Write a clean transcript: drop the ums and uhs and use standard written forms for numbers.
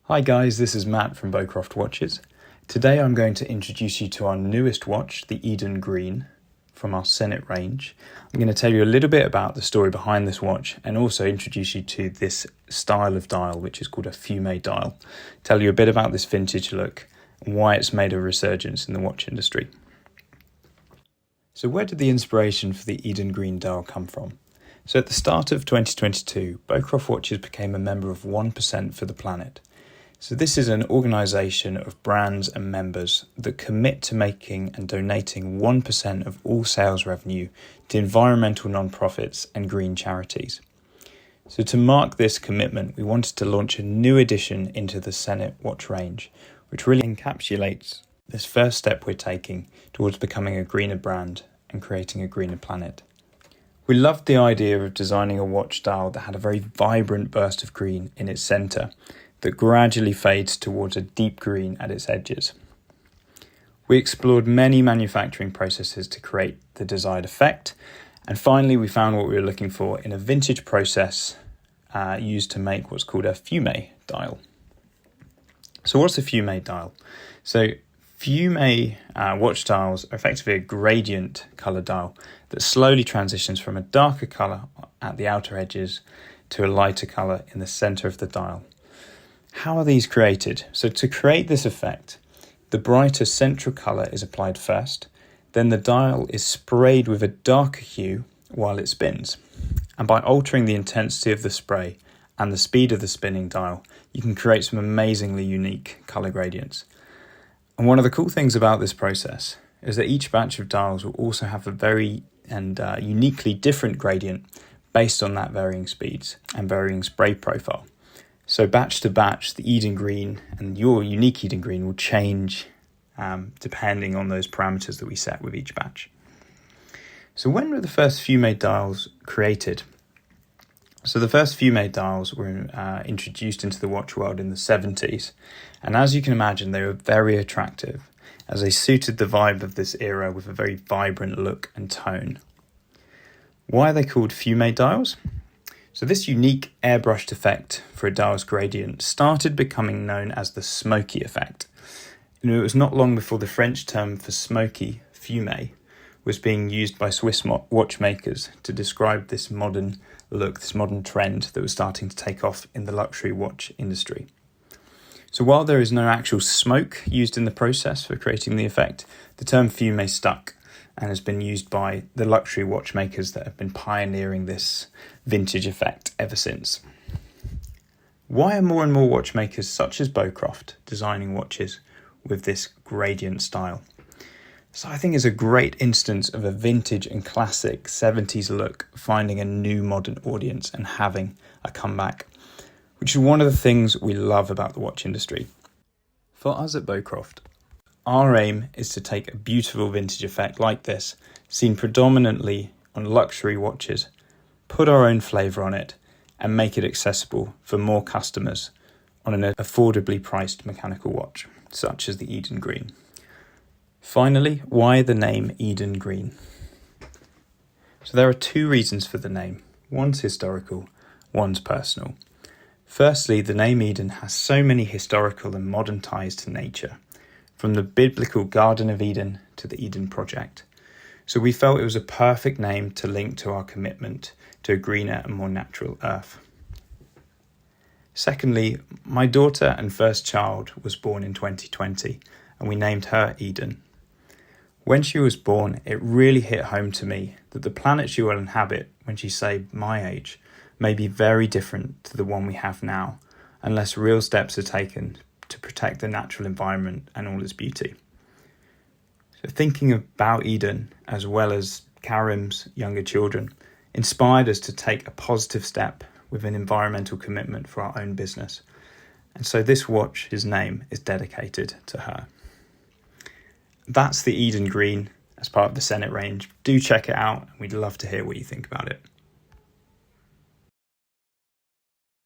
Hi guys, this is Matt from Beaucroft Watches. Today I'm going to introduce you to our newest watch, the Eden Green, from our Senate range. I'm going to tell you a little bit about the story behind this watch and also introduce you to this style of dial, which is called a fumé dial. Tell you a bit about this vintage look and why it's made a resurgence in the watch industry. So where did the inspiration for the Eden Green dial come from? So at the start of 2022, Beaucroft Watches became a member of 1% for the Planet. So this is an organisation of brands and members that commit to making and donating 1% of all sales revenue to environmental non-profits and green charities. So to mark this commitment, we wanted to launch a new addition into the Senate watch range, which really encapsulates this first step we're taking towards becoming a greener brand and creating a greener planet. We loved the idea of designing a watch dial that had a very vibrant burst of green in its centre, that gradually fades towards a deep green at its edges. We explored many manufacturing processes to create the desired effect, and finally we found what we were looking for in a vintage process used to make what's called a fumé dial. So what's a fumé dial? So fumé watch dials are effectively a gradient colour dial that slowly transitions from a darker colour at the outer edges to a lighter colour in the centre of the dial. How are these created? So to create this effect, the brighter central colour is applied first, then the dial is sprayed with a darker hue while it spins. And by altering the intensity of the spray and the speed of the spinning dial, you can create some amazingly unique colour gradients. And one of the cool things about this process is that each batch of dials will also have a very uniquely different gradient based on that varying speeds and varying spray profile. So batch to batch, the Eden Green and your unique Eden Green will change depending on those parameters that we set with each batch. So when were the first fumé dials created? So the first fumé dials were introduced into the watch world in the 70s. And as you can imagine, they were very attractive as they suited the vibe of this era with a very vibrant look and tone. Why are they called fumé dials? So this unique airbrushed effect for a dial's gradient started becoming known as the smoky effect. It was not long before the French term for smoky, fumé, was being used by Swiss watchmakers to describe this modern look, this modern trend that was starting to take off in the luxury watch industry. So while there is no actual smoke used in the process for creating the effect, the term fumé stuck and has been used by the luxury watchmakers that have been pioneering this vintage effect ever since. Why are more and more watchmakers such as Beaucroft designing watches with this gradient style? So I think it's a great instance of a vintage and classic 70s look finding a new modern audience and having a comeback, which is one of the things we love about the watch industry. For us at Beaucroft, our aim is to take a beautiful vintage effect like this, seen predominantly on luxury watches, put our own flavour on it, and make it accessible for more customers on an affordably priced mechanical watch, such as the Eden Green. Finally, why the name Eden Green? So there are two reasons for the name. One's historical, one's personal. Firstly, the name Eden has so many historical and modern ties to nature, from the biblical Garden of Eden to the Eden Project. So we felt it was a perfect name to link to our commitment to a greener and more natural earth. Secondly, my daughter and first child was born in 2020 and we named her Eden. When she was born, it really hit home to me that the planet she will inhabit when she's, say, my age, may be very different to the one we have now, unless real steps are taken to protect the natural environment and all its beauty. So thinking about Eden, as well as Karim's younger children, inspired us to take a positive step with an environmental commitment for our own business. And so this watch's name is dedicated to her. That's the Eden Green as part of the Senate range. Do check it out, and we'd love to hear what you think about it.